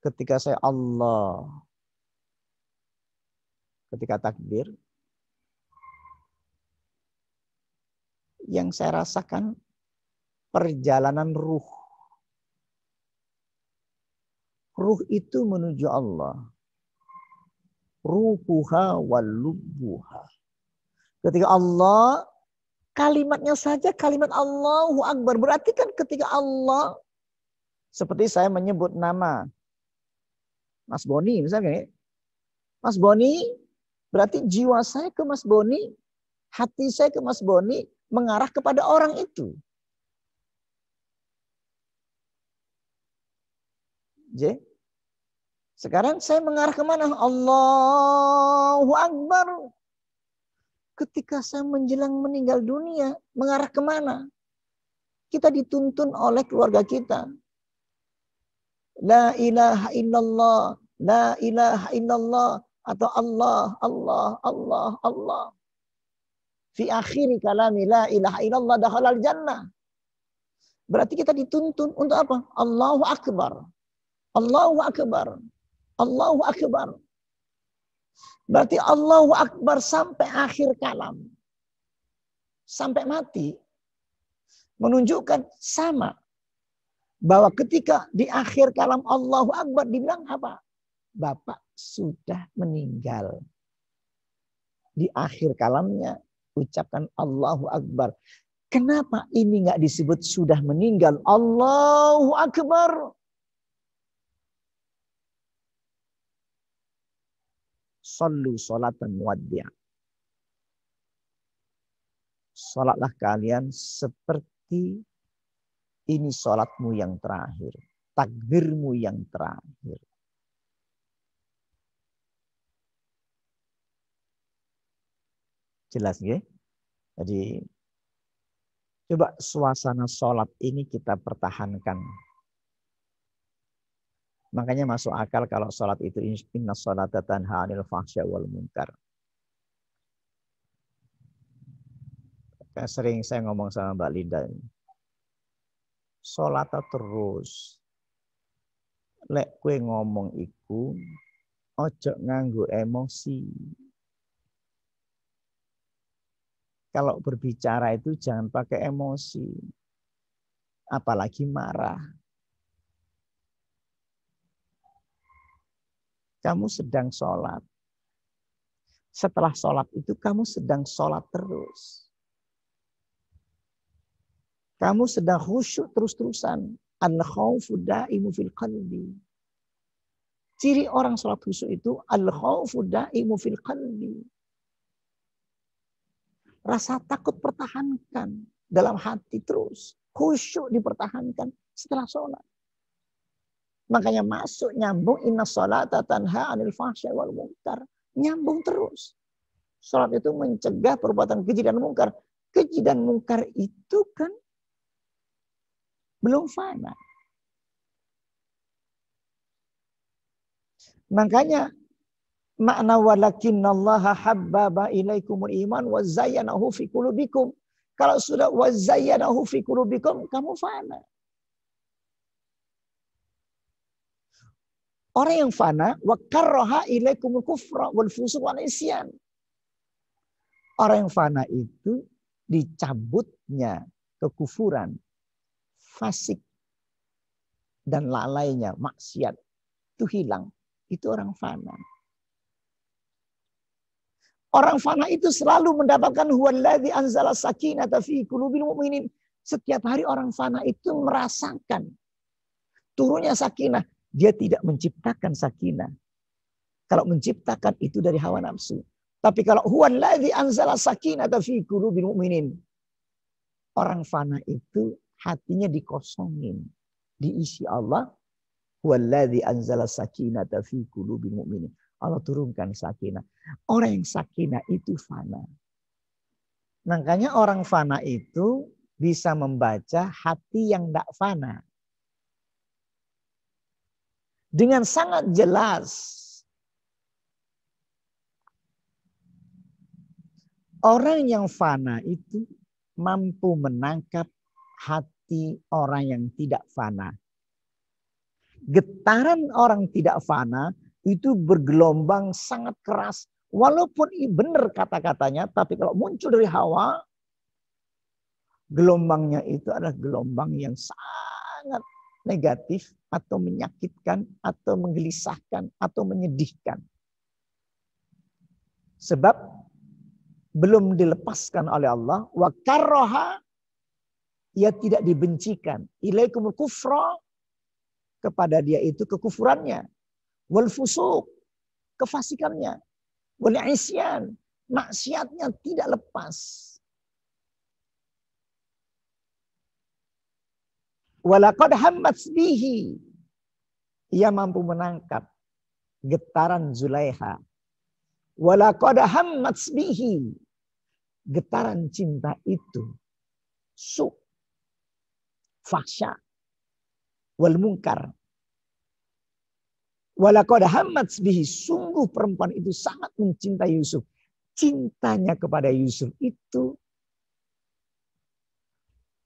ketika saya Allah, ketika takbir, yang saya rasakan perjalanan ruh. Ruh itu menuju Allah. Ruhuha wal lubbuha. Ketika Allah, kalimatnya saja kalimat Allahu Akbar. Berarti kan ketika Allah, seperti saya menyebut nama Mas Boni misalnya. Mas Boni, berarti jiwa saya ke Mas Boni, hati saya ke Mas Boni mengarah kepada orang itu. J. Sekarang saya mengarah kemana? Allahu Akbar. Ketika saya menjelang meninggal dunia, mengarah kemana? Kita dituntun oleh keluarga kita. La ilaha illallah, la ilaha illallah, atau Allah, Allah, Allah, Allah. Fi akhiri kalami la ilaha illallah dakhalal jannah. Berarti kita dituntun untuk apa? Allahu Akbar. Allahu Akbar. Allahu Akbar. Berarti Allahu Akbar sampai akhir kalam. Sampai mati. Menunjukkan sama. Bahwa ketika di akhir kalam Allahu Akbar dibilang apa? Bapak sudah meninggal. Di akhir kalamnya ucapkan Allahu Akbar. Kenapa ini nggak disebut sudah meninggal? Allahu Akbar. Sallu salatan muwaddi'. Salatlah kalian seperti ini salatmu yang terakhir. Takbirmu yang terakhir. Jelas ya? Jadi coba suasana salat ini kita pertahankan. Makanya masuk akal kalau salat itu inna sholata tanha 'anil fahsya wal munkar. Sering saya ngomong sama Mbak Linda. Salat terus. Lek kue ngomong iku ojo nganggo emosi. Kalau berbicara itu jangan pakai emosi. Apalagi marah. Kamu sedang sholat. Setelah sholat itu kamu sedang sholat terus. Kamu sedang khusyuk terus-terusan. Al-khawfu da'imu fil qalbi. Ciri orang sholat khusyuk itu al-khawfu da'imu fil qalbi. Rasa takut pertahankan dalam hati terus. Khusyuk dipertahankan setelah sholat. Makanya masuk nyambung inna sholata tanha 'anil fahsya wal munkar. Nyambung terus. Sholat itu mencegah perbuatan keji dan mungkar. Keji dan mungkar itu kan belum fana. Makanya makna walakinnallaha habbaba ilaikumul iman wa zayyanahu fi qulubikum. Kalau sudah wa zayyanahu fi qulubikum, kamu fana. Orang yang fana wa karraha ilaikumul kufra wal fusuq wal isyan. Orang yang fana itu dicabutnya kekufuran, fasik dan lalainya, maksiat itu hilang. Itu orang fana. Orang fana itu selalu mendapatkan huwallazi anzala sakinata fi qulubil mu'minin. Setiap hari orang fana itu merasakan turunnya sakinah. Dia tidak menciptakan sakinah. Kalau menciptakan itu dari hawa nafsu. Tapi kalau huwallazi anzala sakinata fi qulubil mu'minin. Orang fana itu hatinya dikosongin. Diisi Allah. Huwallazi anzala sakinata fi qulubil mu'minin. Allah turunkan sakinah. Orang yang sakinah itu fana. Makanya orang fana itu bisa membaca hati yang tidak fana. Dengan sangat jelas. Orang yang fana itu mampu menangkap hati orang yang tidak fana. Getaran orang tidak fana itu bergelombang sangat keras. Walaupun benar kata-katanya, tapi kalau muncul dari hawa, gelombangnya itu adalah gelombang yang sangat negatif atau menyakitkan atau menggelisahkan atau menyedihkan. Sebab belum dilepaskan oleh Allah, wa karroha, ia tidak dibencikan. Ilaikumul kufra, kepada dia itu kekufurannya. Wal fusuq, kefasikannya. Wal isyan, maksiatnya tidak lepas. Walaqad hammat bihi, ia mampu menangkap getaran Zulaiha. Walaqad hammat bihi, getaran cinta itu. Fahsya. Wal munkar. Walaqad hammat bihi, sungguh perempuan itu sangat mencintai Yusuf. Cintanya kepada Yusuf itu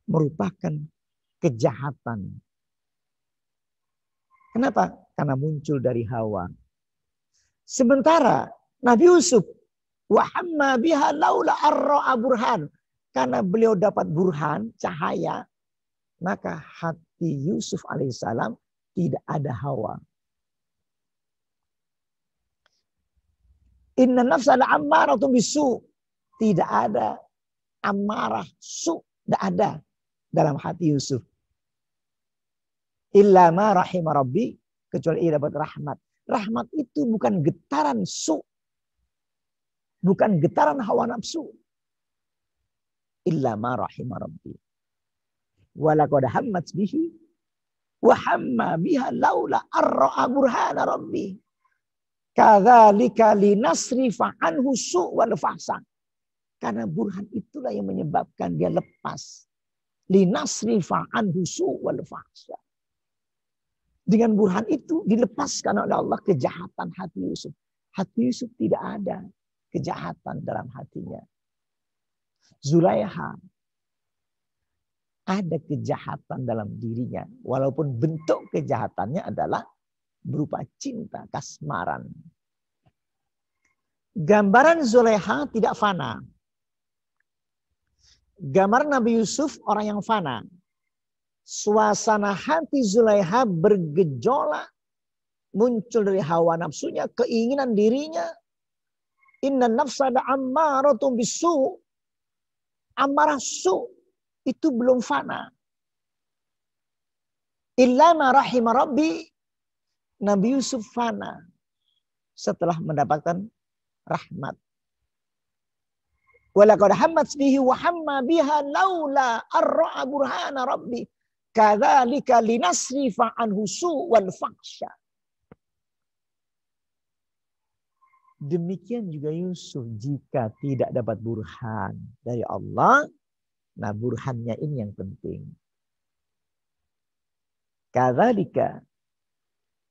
merupakan kejahatan. Kenapa? Karena muncul dari hawa. Sementara Nabi Yusuf, wa hamma biha laula arra'a burhan, karena beliau dapat burhan, cahaya, maka hati Yusuf alaihissalam tidak ada hawa. Inna nafsa la'ammaratun bisu, tidak ada amarah, tidak ada dalam hati Yusuf. Illa ma rahimah Rabbi, kecuali ia dapat rahmat. Rahmat itu bukan getaran bukan getaran hawa nafsu. Illa ma rahimah Rabbi. Walaqad hammat bihi wa hamma biha laula arra'a burhana Rabbi. Kadzalika linasrifa anhu wal fahsya. Karena burhan itulah yang menyebabkan dia lepas. Linasrifa anhu wal fahsya. Dengan burhan itu dilepaskan oleh Allah kejahatan hati Yusuf. Hati Yusuf tidak ada kejahatan dalam hatinya. Zulaiha ada kejahatan dalam dirinya. Walaupun bentuk kejahatannya adalah berupa cinta, kasmaran. Gambaran Zulaiha tidak fana. Gambaran Nabi Yusuf orang yang fana. Suasana hati Zulaiha bergejolak, muncul dari hawa nafsunya, keinginan dirinya. Inna nafsa la'ammaratun bisu, amarah su itu belum fana. Illa ma rahimah Rabbi, Nabi Yusuf fana setelah mendapatkan rahmat. Walaqad hammat bihi wa hamma biha laula arra'a burhana Rabbi. Kadzalika linasrifa anhu wal fahsya. Demikian juga Yusuf jika tidak dapat burhan dari Allah, nah burhannya ini yang penting. Kadzalika,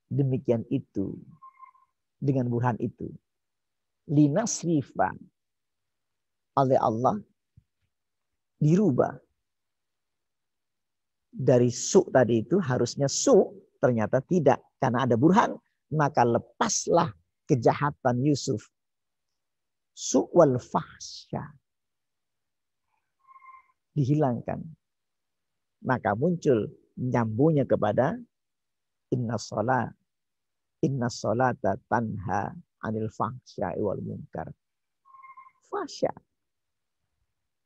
demikian itu, dengan burhan itu, linasrifa oleh Allah dirubah. Dari tadi itu harusnya ternyata tidak. Karena ada burhan, maka lepaslah kejahatan Yusuf. Wal fahsya. Dihilangkan. Maka muncul nyambungnya kepada inna sholata tanha anil fahsya wal munkar. Fahsya.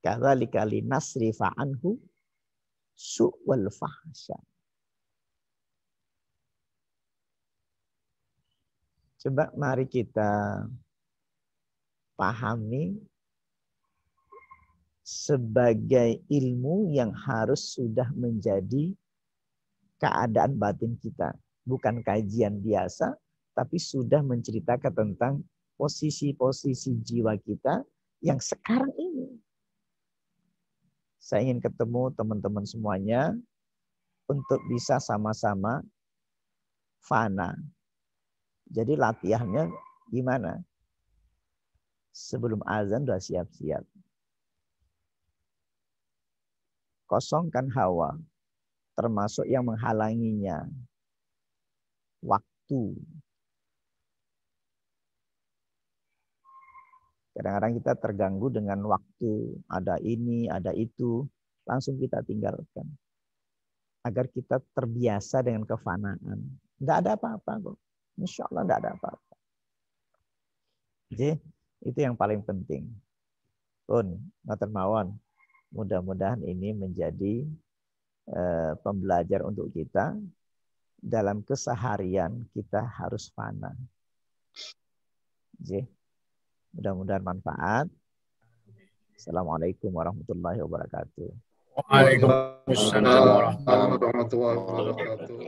Kadzalika linasrifa anhu wal fahsya. Coba mari kita pahami sebagai ilmu yang harus sudah menjadi keadaan batin kita. Bukan kajian biasa, tapi sudah menceritakan tentang posisi-posisi jiwa kita yang sekarang ini. Saya ingin ketemu teman-teman semuanya untuk bisa sama-sama fana. Jadi latihannya gimana? Sebelum azan sudah siap-siap. Kosongkan hawa, termasuk yang menghalanginya. waktu. Kadang-kadang kita terganggu dengan waktu, ada ini, ada itu, langsung kita tinggalkan. Agar kita terbiasa dengan kefanaan. Nggak ada apa-apa kok. Insya Allah nggak ada apa-apa. Jadi itu yang paling penting. Pun, ngoten mawon. Mudah-mudahan ini menjadi pembelajar untuk kita. Dalam keseharian kita harus fana. Jadi, mudah-mudahan manfaat. Assalamualaikum warahmatullahi wabarakatuh. Waalaikumsalam warahmatullahi wabarakatuh.